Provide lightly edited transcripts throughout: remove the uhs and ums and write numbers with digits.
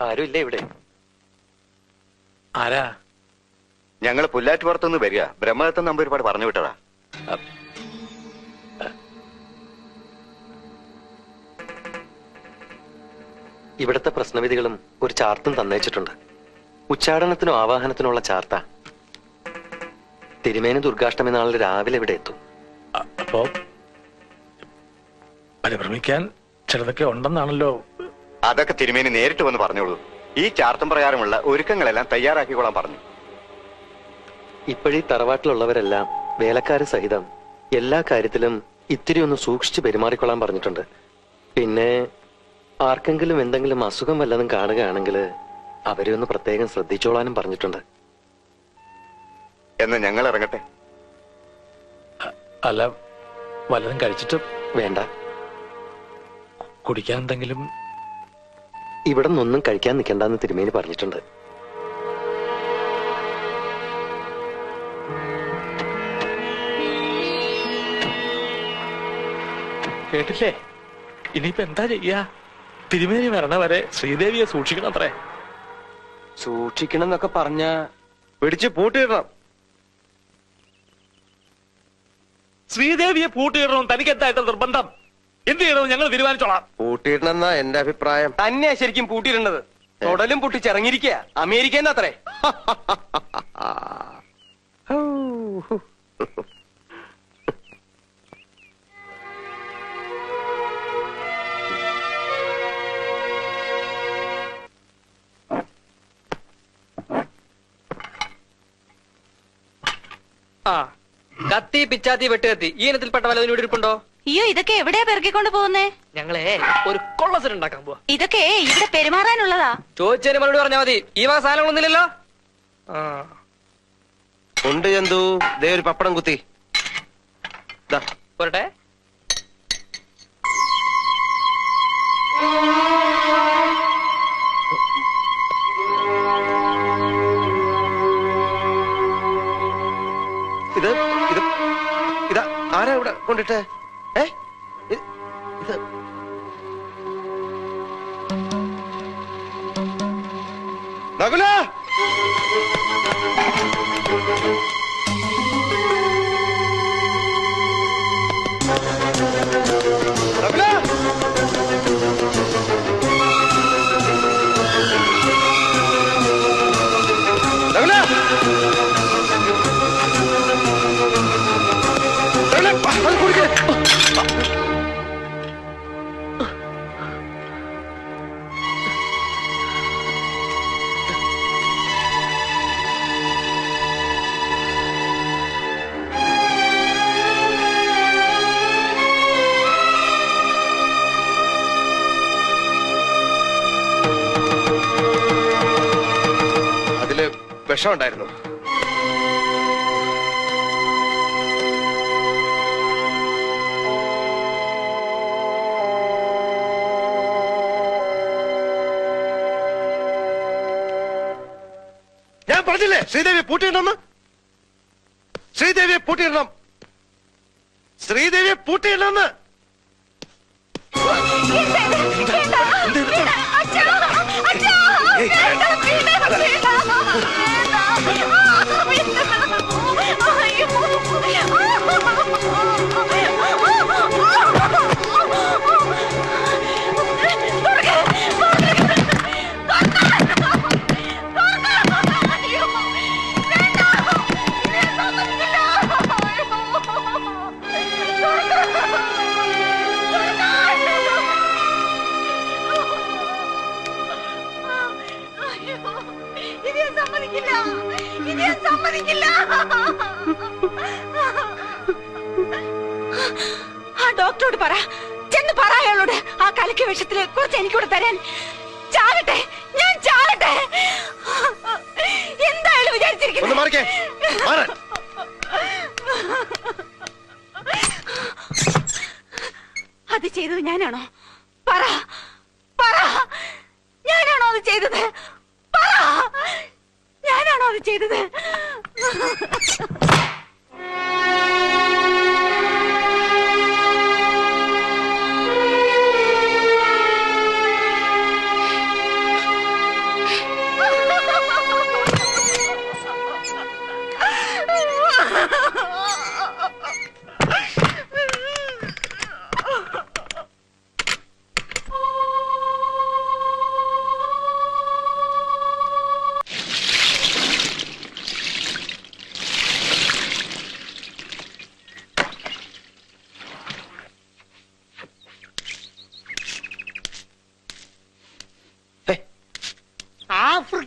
ആരും ഇല്ലേ ഇവിടെ? ആരാ? ഞങ്ങൾ പുല്ലാറ്റുപുറത്തുനിന്ന് വരിക. ബ്രഹ്മദത്തൻ നമ്പൂരിപ്പാട് പറഞ്ഞു വിട്ടതാ. ഇവിടുത്തെ പ്രശ്നവിധികളും ഒരു ചാർത്തും തന്നേച്ചിട്ടുണ്ട്. ഉച്ചാടനത്തിനും ആവാഹനത്തിനുള്ള ചാർത്ത. തിരുമേനി ദുർഗാഷ്ടമി നാളിൽ രാവിലെ ഇവിടെ എത്തും. അപ്പോ പരിഭ്രമിക്കാൻ ചിലതൊക്കെ ഉണ്ടെന്നാണല്ലോ. അതൊക്കെ തിരുമേനി നേരിട്ട് വന്ന് പറഞ്ഞോളൂ. ഈ ചാർത്തം പ്രകാരമുള്ള ഒരുക്കങ്ങളെല്ലാം തയ്യാറാക്കിക്കൊള്ളാൻ പറഞ്ഞു. ഇപ്പോഴീ തറവാട്ടിലുള്ളവരെല്ലാം വേലക്കാര് സഹിതം എല്ലാ കാര്യത്തിലും ഇത്തിരി ഒന്ന് സൂക്ഷിച്ച് പെരുമാറിക്കൊള്ളാൻ പറഞ്ഞിട്ടുണ്ട്. പിന്നെ ആർക്കെങ്കിലും എന്തെങ്കിലും അസുഖം വല്ലതും കാണുകയാണെങ്കിൽ അവരെ ഒന്ന് പ്രത്യേകം ശ്രദ്ധിച്ചോളാനും പറഞ്ഞിട്ടുണ്ട്. എന്ന് ഞങ്ങൾ ഇറങ്ങട്ടെ? അല്ല, വല്ലതും കഴിച്ചിട്ട് വേണ്ട. കുടിക്കാൻ എന്തെങ്കിലും? ഇവിടെ നിന്നൊന്നും കഴിക്കാൻ നിൽക്കണ്ടെന്ന് തിരുമേനി പറഞ്ഞിട്ടുണ്ട്. കേട്ടില്ലേ? ഇനിയിപ്പോ എന്താ ചെയ്യാ? തിരുമേനി വരണ വരെ ശ്രീദേവിയെ സൂക്ഷിക്കണം. അത്രേ സൂക്ഷിക്കണം എന്നൊക്കെ പറഞ്ഞ പിടിച്ച് പൂട്ടിയിടണം. ശ്രീദേവിയെ പൂട്ടിയിടണം. തനിക്ക് എന്തായിട്ട് നിർബന്ധം? എന്ത് ചെയ്യണമെന്ന് ഞങ്ങൾ തീരുമാനിച്ചോളാം. പൂട്ടിയിടണമെന്നാ എന്റെ അഭിപ്രായം. തന്നെയാ ശരിക്കും പൂട്ടിയിടേണ്ടത്. തൊടലും പൊട്ടിച്ചിറങ്ങിയിരിക്കുക. അമേരിക്കന്നത്രേ. ആ, കത്തി പിച്ചാത്തി വെട്ടുകത്തി ഈ ഇനത്തിൽപ്പെട്ട വല്ലതിനും ഇവിടെ ഇരിപ്പുണ്ടോ? അയ്യോ, ഇതൊക്കെ എവിടെയാ പെറുക്കിക്കൊണ്ട് പോകുന്നേ? ഞങ്ങളെ ഒരു കൊള്ളസെറ്റ് ഉണ്ടാക്കാൻ പോവാ. ഇതൊക്കെ ഇവിടെ പെരുമാറാനുള്ളതാ. ചോദിച്ചതിന് മറുപടി പറഞ്ഞാൽ മതി. ഈ വക സാധനങ്ങളൊന്നുമില്ലല്ലോ. ഉണ്ട് ചന്തു. ദേ ഒരു പപ്പടം കുത്തി. പോരട്ടെ. ഇത് ഇത് ഇതാ ആരാ ഇവിടെ കൊണ്ടിട്ട്? ഇത് നകുല, നകുല, നകുല, അത് കുടിക്കേ. അതില് വിഷമുണ്ടായിരുന്നു. ഞാൻ പറഞ്ഞില്ലേ ശ്രീദേവിയെ പൂട്ടിയിടണം. ശ്രീദേവിയെ പൂട്ടിയിടണം. ശ്രീദേവിയെ പൂട്ടിയിടണം. ആ ഡോക്ടറോട് പറ, ചെന്ന് പറ അയാളോട് ആ കലക്കിയ വിഷത്തില് കുറച്ച് എനിക്കൂടെ തരാൻ. ചാകട്ടെ, ഞാൻ ചാകട്ടെ. എന്തായാലും വിചാരിച്ചിരിക്കുന്നു. അത് ചെയ്തത് ഞാനാണോ? പറ പറ, ഞാനാണോ അത് ചെയ്തത്? പറ, ഞാനാണോ അത് ചെയ്തത്?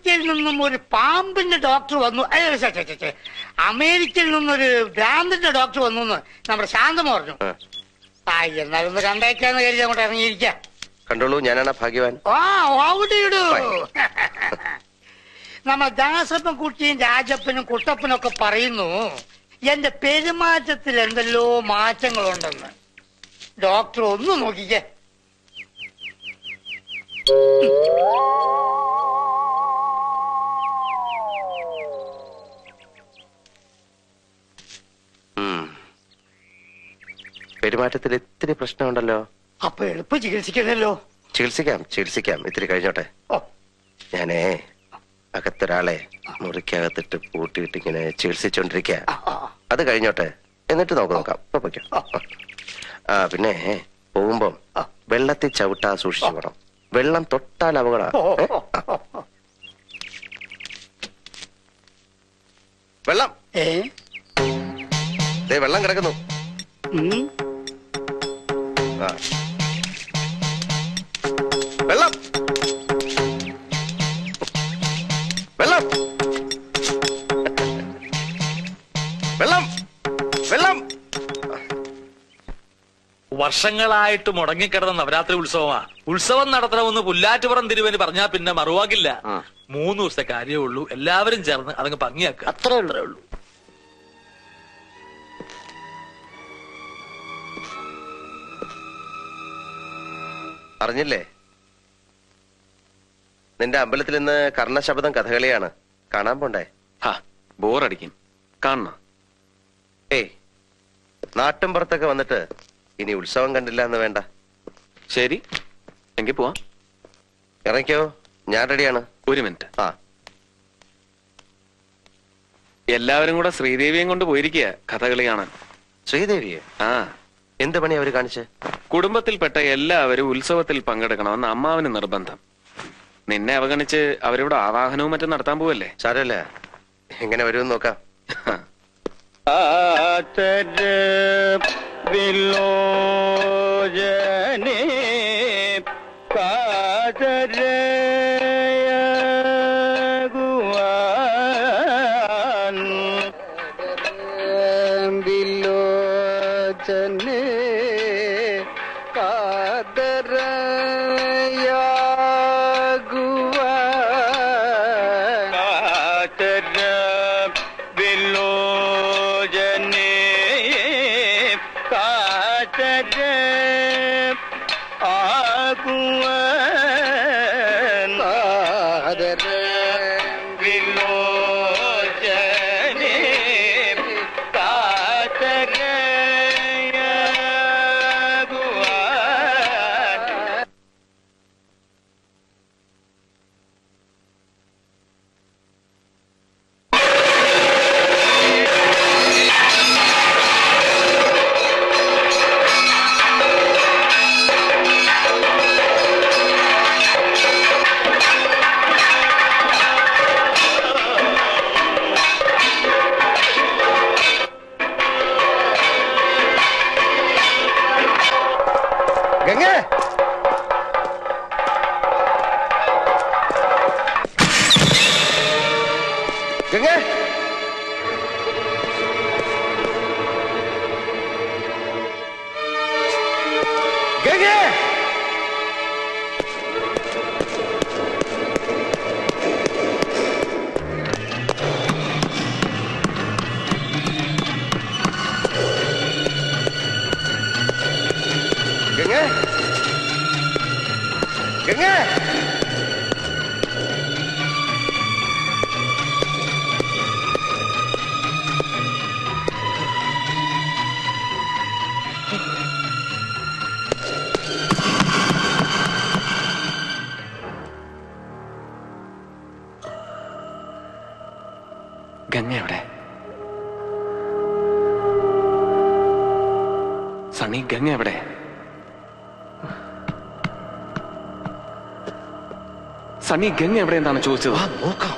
അമേരിക്കയിൽ നിന്നും ഒരു പാമ്പിന്റെ ഡോക്ടർ വന്നു. അമേരിക്കയിൽ നിന്നൊരു ഭ്രാന്തിന്റെ ഡോക്ടർ വന്നു എന്ന് നമ്മുടെ ശാന്തം പറഞ്ഞു. എന്നാലൊന്ന് കണ്ടേക്കാന്ന് കരുതി അങ്ങോട്ട് ഇറങ്ങിയിരിക്കാം. കണ്ടോളൂ, ഞാനാണ് ഭാഗ്യവാൻ. നമ്മ ദാസപ്പൻ കുട്ടിയും രാജപ്പനും കുട്ടപ്പനും ഒക്കെ പറയുന്നു എന്റെ പെരുമാറ്റത്തിൽ എന്തെല്ലോ മാറ്റങ്ങളുണ്ടെന്ന്. ഡോക്ടർ ഒന്ന് നോക്കിക്കേ. പെരുമാറ്റത്തിൽ ഇത്തിരി പ്രശ്നമുണ്ടല്ലോ. അപ്പൊ എളുപ്പം ചികിത്സിക്കണല്ലോ. ചികിത്സിക്കാം ഇത്തിരി കഴിഞ്ഞോട്ടെ. ഞാനേ അകത്തൊരാളെ മുറിക്കകത്തിട്ട് പൂട്ടിയിട്ട് ഇങ്ങനെ ചികിത്സിച്ചോണ്ടിരിക്ക. അത് കഴിഞ്ഞോട്ടെ, എന്നിട്ട് നോക്കാം. പിന്നെ പോകുമ്പം വെള്ളത്തിൽ ചവിട്ടാ സൂക്ഷിച്ചു പോണം. വെള്ളം തൊട്ടാൽ അപകടം. വെള്ളം വെള്ളം കിടക്കുന്നു. വെള്ളം വെള്ളം വെള്ളം വെള്ളം. വർഷങ്ങളായിട്ട് മുടങ്ങിക്കിടന്ന നവരാത്രി ഉത്സവമാ. ഉത്സവം നടത്തണമെന്ന് പുല്ലാറ്റുപുറം തിരുവന് പറഞ്ഞാൽ പിന്നെ മറുവാക്കില്ല. 3 ദിവസത്തെ കാര്യമേ ഉള്ളൂ. എല്ലാവരും ചേർന്ന് അതങ്ങ് ഭംഗിയാക്കുക, അത്രേ ഉള്ളൂ. അറിഞ്ഞില്ലേ, നിന്റെ അമ്പലത്തിൽ ഇന്ന് കർണശബദം കഥകളിയാണ്. കാണാൻ പോണ്ടേ? ബോറടിക്കും, കാണണം. നാട്ടിൻപുറത്തൊക്കെ വന്നിട്ട് ഇനി ഉത്സവം കണ്ടില്ല എന്ന് വേണ്ട. ശരി, എങ്കിൽ പോവാം. ഇറങ്ങിക്കോ, ഞാൻ റെഡിയാണ്. 1 മിനിറ്റ്. എല്ലാവരും കൂടെ ശ്രീദേവിയും കൊണ്ട് പോയിരിക്കുക കഥകളി കാണാൻ. ശ്രീദേവിയെ? എന്ത് പണി അവര് കാണിച്ച്? കുടുംബത്തിൽപ്പെട്ട എല്ലാവരും ഉത്സവത്തിൽ പങ്കെടുക്കണമെന്ന് അമ്മാവന് നിർബന്ധം. നിന്നെ അവഗണിച്ച് അവരിവിടെ ആവാഹനവും മറ്റും നടത്താൻ പോവല്ലേ. സാരല്ല, എങ്ങനെ വരുമെന്ന് നോക്കാം. ഗംഗ എവിടെ? സണ്ണി, ഗംഗ എവിടെ? സണ്ണി, ഗംഗ എവിടെ എന്താണ് ചോദിച്ചത്? നോക്കാം.